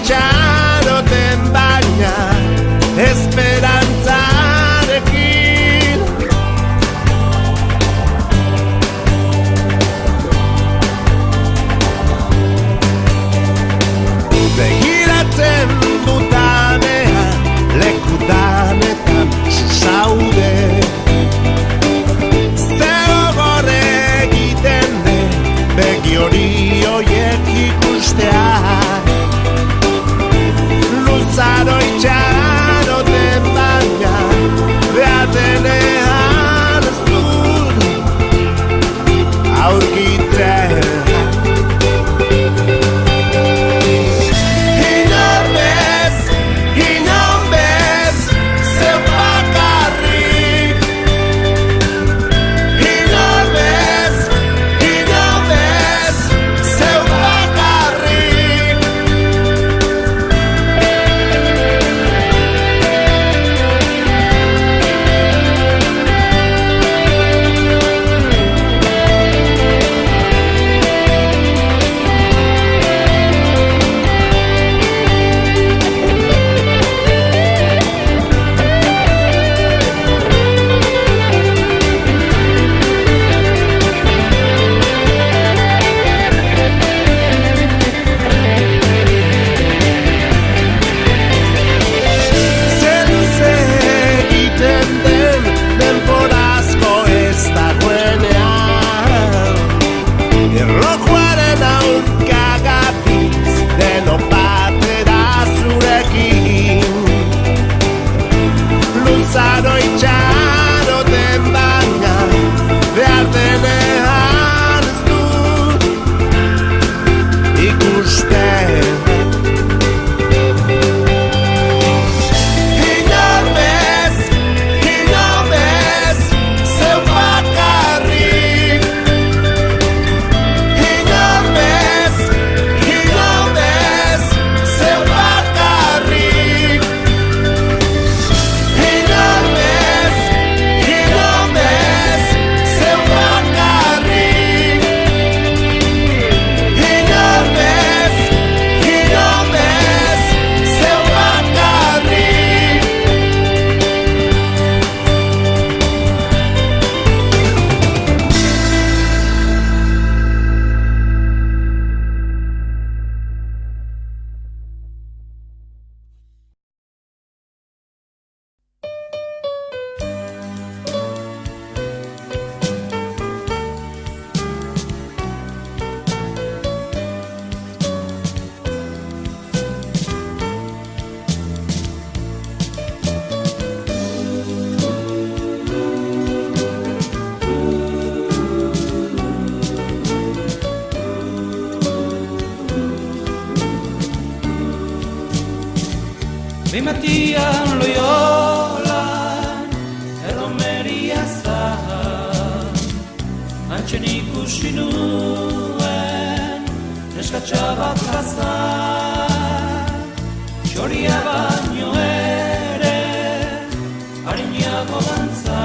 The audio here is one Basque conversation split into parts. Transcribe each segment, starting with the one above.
itxaroten baina esperantzarekin. Begiratzen dutanean lekudanetan zaude. Begi hori oiek ikustea luzaro itxaroten baina behar denean ez dut aurkitzen. Inon bez, zeu bakarrik. Inon bez, zeu bakarrik. Luzaro itxaroten baina behar denean ez dut ikusten. Inon bez, zeu bakarrik. Inon bez, zeu bakarrik. Bimatian Loyolan erromeria zahar Antxen ikusi nuen neskatxa bat gazar Txoria baino ere harinago dantza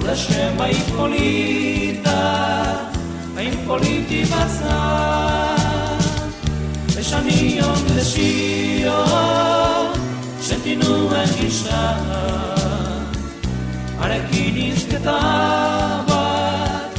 Uraxe bai polita, hain politi bazar Esan nion desio, senti nuen gisa Harekin izketa bat,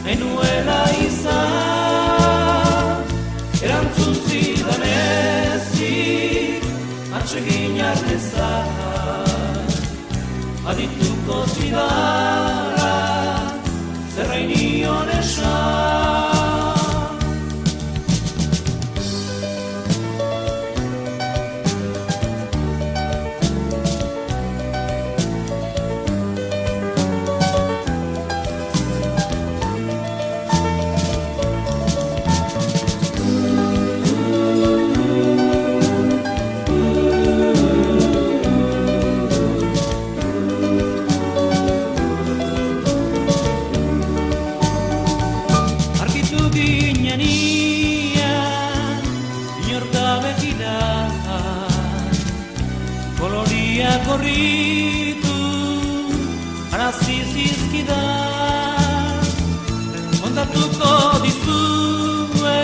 hain nuela izan Erantzun zidan ezik, atsegin arnezak Adituko zidara, zerrain nion esan Korritu, arazi zizkidan Kontatuko dizue,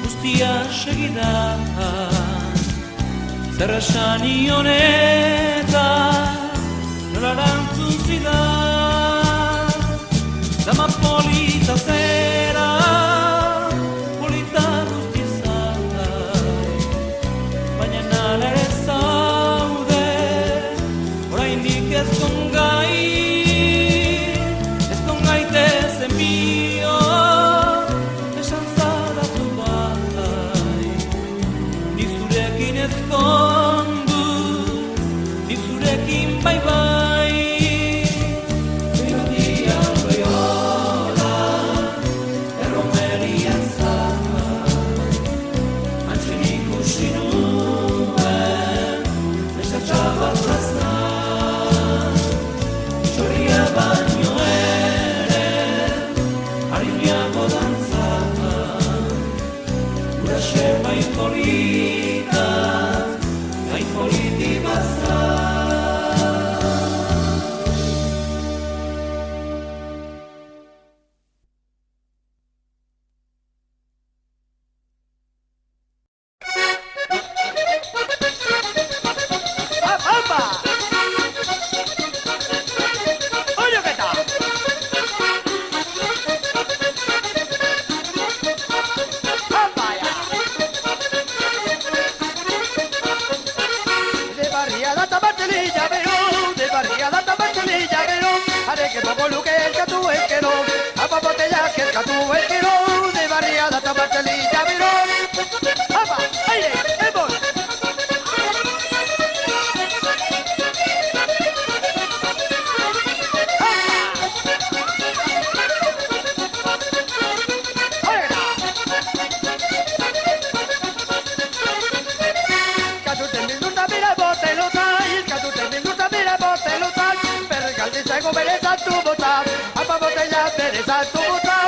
guztia segi dira zer esani honetan nola erantzun zidan dama polita zera polita guzti zai baina nala ere zaude oraindik ez kongai gaitezen bio esan zaratu bai ni zurekin ezkondu ni zurekin bai bai melodia loyola erromeria zama antzen ikusi nuen esatxaba plazna txorria baino bai polita, bai politi basta. ¡Apa! ¡Oye, qué tal! Que poco lo que el catu es que no, a papotella que el catu es que no, de barriada tabartelilla virón. ¡Apa! ¡Aire! ¡Hemos! Bereza tu bota, apa botella bereza tu bota.